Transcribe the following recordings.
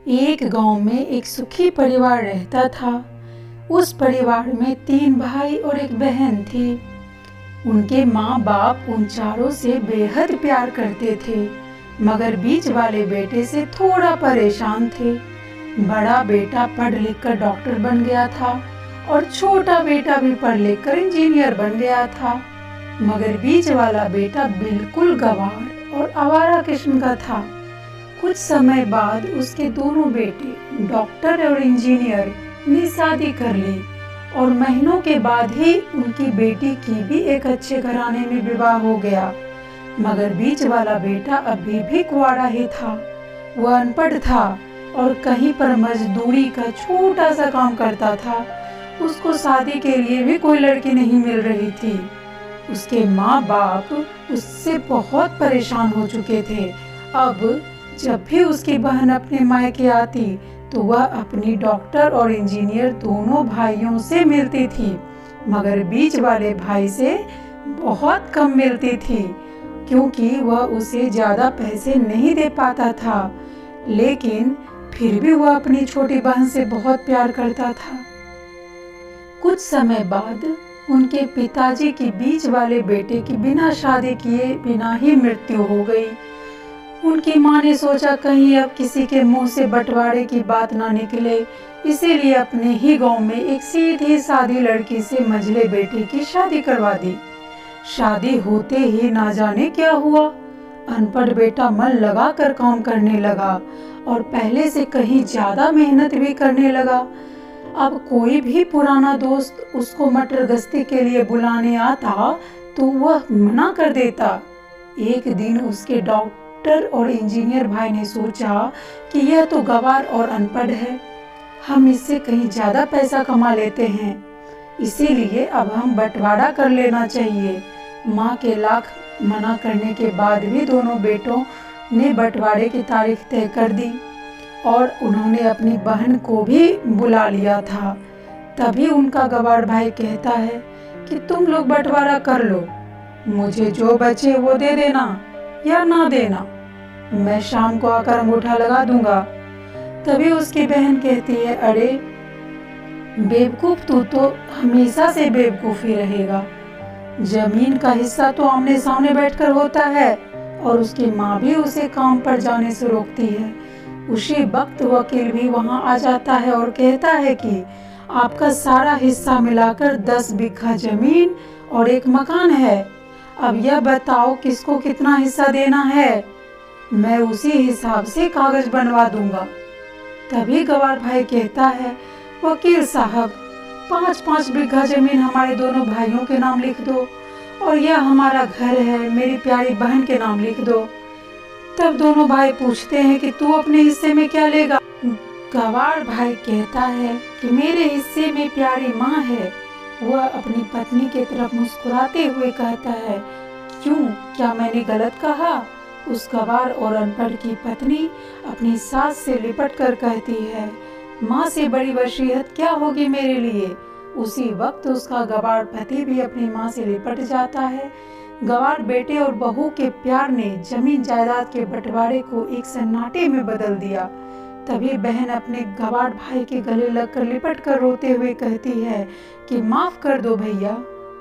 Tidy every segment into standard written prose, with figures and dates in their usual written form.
एक गांव में एक सुखी परिवार रहता था। उस परिवार में 3 भाई और एक बहन थी। उनके माँ बाप उन चारों से बेहद प्यार करते थे, मगर बीच वाले बेटे से थोड़ा परेशान थे। बड़ा बेटा पढ़ लिख कर डॉक्टर बन गया था और छोटा बेटा भी पढ़ लिख कर इंजीनियर बन गया था, मगर बीच वाला बेटा बिल्कुल गंवार और आवारा किस्म का था। कुछ समय बाद उसके दोनों बेटे डॉक्टर और इंजीनियर ने शादी कर ली और महीनों के बाद ही उनकी बेटी की भी एक अच्छे घराने में विवाह हो गया, मगर बीच वाला बेटा अभी भी कुंवारा ही था। वह अनपढ़ था और कहीं पर मजदूरी का छोटा सा काम करता था। उसको शादी के लिए भी कोई लड़की नहीं मिल रही थी। उसके माँ बाप उससे बहुत परेशान हो चुके थे। अब जब भी उसकी बहन अपने मायके आती तो वह अपनी डॉक्टर और इंजीनियर दोनों भाइयों से मिलती थी, मगर बीच वाले भाई से बहुत कम मिलती थी, क्योंकि वह उसे ज़्यादा पैसे नहीं दे पाता था। लेकिन फिर भी वह अपनी छोटी बहन से बहुत प्यार करता था। कुछ समय बाद उनके पिताजी की बीच वाले बेटे की बिना शादी किए बिना ही मृत्यु हो गई। उनकी माँ ने सोचा कहीं अब किसी के मुंह से बंटवारे की बात ना निकले, इसीलिए अपने ही गांव में एक सीधी सादी लड़की से मंझले बेटे की शादी करवा दी। शादी होते ही ना जाने क्या हुआ, अनपढ़ बेटा मन लगा कर काम करने लगा और पहले से कहीं ज्यादा मेहनत भी करने लगा। अब कोई भी पुराना दोस्त उसको मटर गश्ती के लिए बुलाने आता तो वह मना कर देता। एक दिन उसके डॉक्टर और इंजीनियर भाई ने सोचा कि यह तो गंवार और अनपढ़ है, हम इससे कहीं ज्यादा पैसा कमा लेते हैं, इसीलिए अब हम बंटवारा कर लेना चाहिए। माँ के लाख मना करने के बाद भी दोनों बेटों ने बंटवारे की तारीख तय कर दी और उन्होंने अपनी बहन को भी बुला लिया था। तभी उनका गंवार भाई कहता है कि तुम लोग बंटवारा कर लो, मुझे जो बचे वो दे देना या ना देना, मैं शाम को आकर अंगूठा लगा दूंगा। तभी उसकी बहन कहती है, अरे बेवकूफ, तू तो हमेशा से बेवकूफ ही रहेगा, जमीन का हिस्सा तो आमने सामने बैठकर होता है। और उसकी माँ भी उसे काम पर जाने से रोकती है। उसी वक्त वकील भी वहाँ आ जाता है और कहता है कि आपका सारा हिस्सा मिलाकर 10 बीघा जमीन और एक मकान है, अब यह बताओ किसको कितना हिस्सा देना है, मैं उसी हिसाब से कागज बनवा दूंगा। तभी गंवार भाई कहता है, वकील साहब 5-5 बीघा जमीन हमारे दोनों भाइयों के नाम लिख दो और यह हमारा घर है, मेरी प्यारी बहन के नाम लिख दो। तब दोनों भाई पूछते हैं कि तू अपने हिस्से में क्या लेगा। गंवार भाई कहता है कि मेरे हिस्से में प्यारी माँ है। वह अपनी पत्नी की तरफ मुस्कुराते हुए कहता है, क्यों, क्या मैंने गलत कहा? उस गंवार और अनपढ़ की पत्नी अपनी सास से लिपट कर कहती है, माँ से बड़ी वसीयत क्या होगी मेरे लिए। उसी वक्त उसका गंवार पति भी अपनी माँ से लिपट जाता है। गंवार बेटे और बहू के प्यार ने जमीन जायदाद के बंटवारे को एक सन्नाटे में बदल दिया। तभी बहन अपने गंवार भाई के गले लगकर लिपट कर रोते हुए कहती है कि माफ कर दो भैया,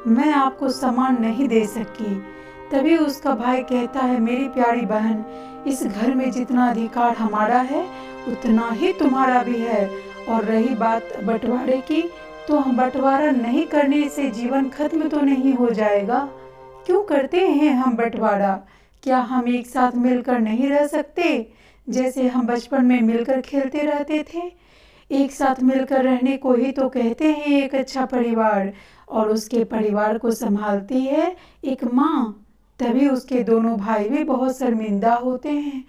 मैं आपको सामान नहीं दे सकी। तभी उसका भाई कहता है, मेरी प्यारी बहन, इस घर में जितना अधिकार हमारा है उतना ही तुम्हारा भी है, और रही बात बंटवारे की, तो हम बंटवारा नहीं करने से जीवन खत्म तो नहीं हो जाएगा। क्यों करते हैं हम बंटवारा? क्या हम एक साथ मिलकर नहीं रह सकते, जैसे हम बचपन में मिलकर खेलते रहते थे? एक साथ मिलकर रहने को ही तो कहते हैं एक अच्छा परिवार, और उसके परिवार को संभालती है एक माँ। तभी उसके दोनों भाई भी बहुत शर्मिंदा होते हैं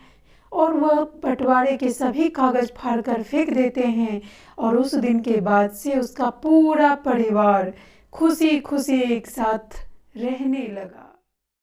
और वह बंटवारे के सभी कागज फाड़कर फेंक देते हैं, और उस दिन के बाद से उसका पूरा परिवार खुशी खुशी एक साथ रहने लगा।